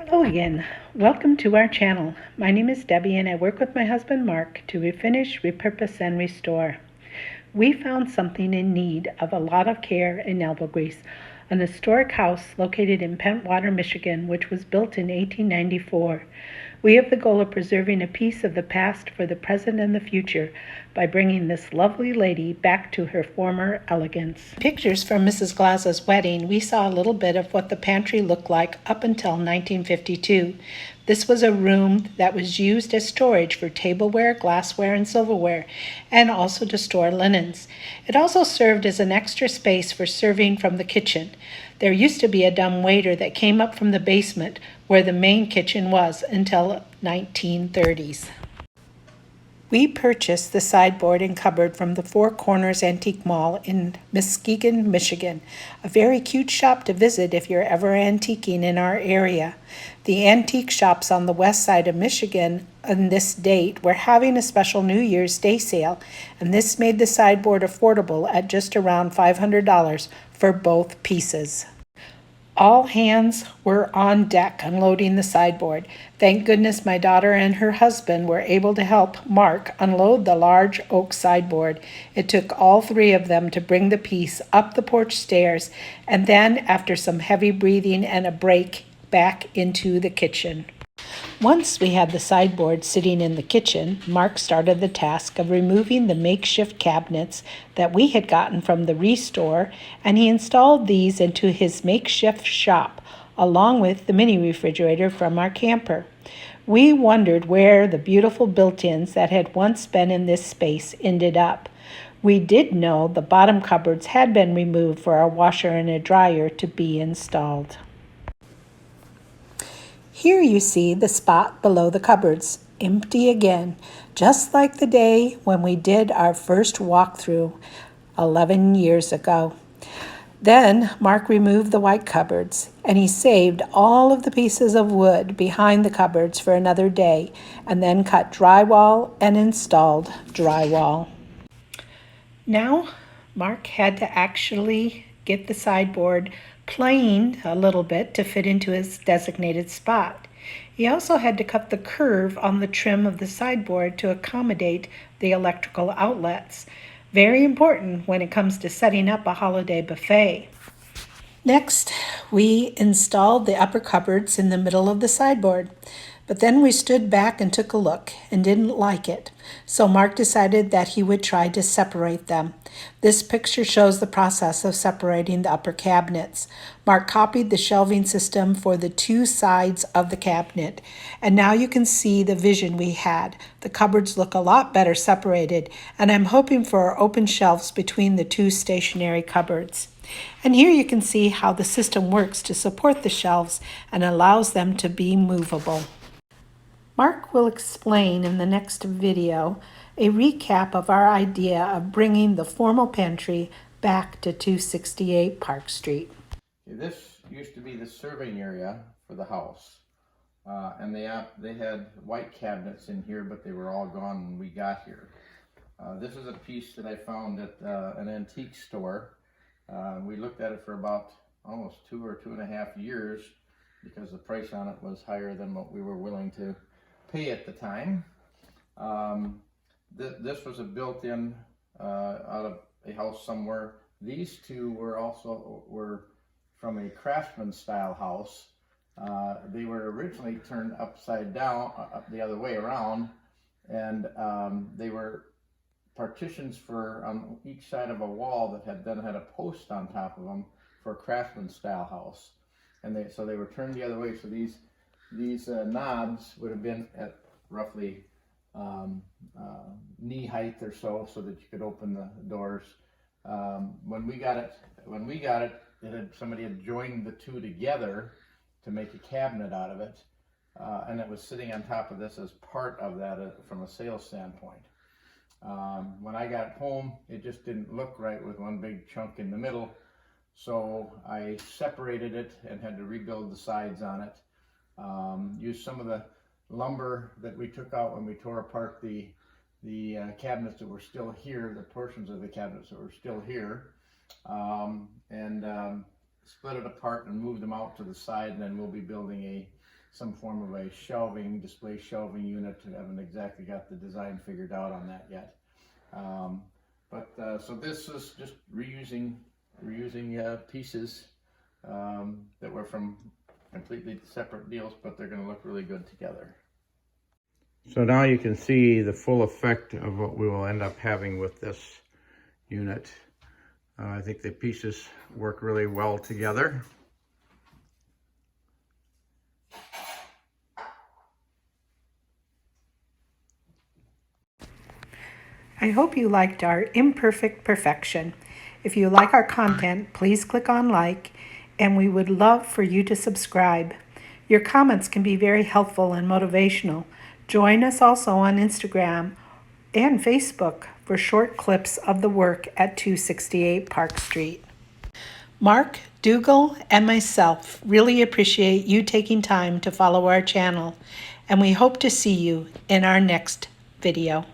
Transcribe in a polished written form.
Hello again. Welcome to our channel. My name is Debbie and I work with my husband Mark to refinish, repurpose, and restore. We found something in need of a lot of care and elbow grease, an historic house located in Pentwater, Michigan, which was built in 1894. We have the goal of preserving a piece of the past for the present and the future by bringing this lovely lady back to her former elegance. Pictures from Mrs. Glaza's wedding, we saw a little bit of what the pantry looked like up until 1952. This was a room that was used as storage for tableware, glassware, and silverware, and also to store linens. It also served as an extra space for serving from the kitchen. There used to be a dumb waiter that came up from the basement where the main kitchen was until 1930s. We purchased the sideboard and cupboard from the Four Corners Antique Mall in Muskegon, Michigan, a very cute shop to visit if you're ever antiquing in our area. The antique shops on the west side of Michigan on this date were having a special New Year's Day sale, and this made the sideboard affordable at just around $500 for both pieces. All hands were on deck unloading the sideboard. Thank goodness my daughter and her husband were able to help Mark unload the large oak sideboard. It took all three of them to bring the piece up the porch stairs, and then, after some heavy breathing and a break, back into the kitchen. Once we had the sideboard sitting in the kitchen, Mark started the task of removing the makeshift cabinets that we had gotten from the restore, and he installed these into his makeshift shop, along with the mini refrigerator from our camper. We wondered where the beautiful built-ins that had once been in this space ended up. We did know the bottom cupboards had been removed for our washer and a dryer to be installed. Here you see the spot below the cupboards, empty again, just like the day when we did our first walkthrough 11 years ago. Then Mark removed the white cupboards, and he saved all of the pieces of wood behind the cupboards for another day, and then cut drywall and installed drywall. Now, Mark had to actually get the sideboard planed a little bit to fit into his designated spot. He also had to cut the curve on the trim of the sideboard to accommodate the electrical outlets. Very important when it comes to setting up a holiday buffet. Next, we installed the upper cupboards in the middle of the sideboard. But then we stood back and took a look and didn't like it. So Mark decided that he would try to separate them. This picture shows the process of separating the upper cabinets. Mark copied the shelving system for the two sides of the cabinet. And now you can see the vision we had. The cupboards look a lot better separated, and I'm hoping for open shelves between the two stationary cupboards. And here you can see how the system works to support the shelves and allows them to be movable. Mark will explain in the next video a recap of our idea of bringing the formal pantry back to 268 Park Street. This used to be the serving area for the house, and they had white cabinets in here, but they were all gone when we got here. This is a piece that I found at an antique store. We looked at it for about almost 2 or 2.5 years because the price on it was higher than what we were willing to pay at the time. This was a built-in out of a house somewhere. These two were from a craftsman style house. They were originally turned upside down, the other way around, and they were partitions for on each side of a wall that then had a post on top of them for a craftsman style house. And so they were turned the other way. So these knobs would have been at roughly knee height or so that you could open the doors. When we got it, somebody had joined the two together to make a cabinet out of it, and it was sitting on top of this as part of that from a sales standpoint. When I got home, it just didn't look right with one big chunk in the middle, so I separated it and had to rebuild the sides on it. Used some of the lumber that we took out when we tore apart the cabinets that were still here, the portions of the cabinets that were still here, and split it apart and moved them out to the side, and then we'll be building some form of a display shelving unit. I haven't exactly got the design figured out on that yet. So this is just reusing pieces that were from completely separate deals, but they're going to look really good together. So now you can see the full effect of what we will end up having with this unit. I think the pieces work really well together. I hope you liked our imperfect perfection. If you like our content, please click on like, and we would love for you to subscribe. Your comments can be very helpful and motivational. Join us also on Instagram and Facebook for short clips of the work at 268 Park Street. Mark, Dougal, and myself really appreciate you taking time to follow our channel, and we hope to see you in our next video.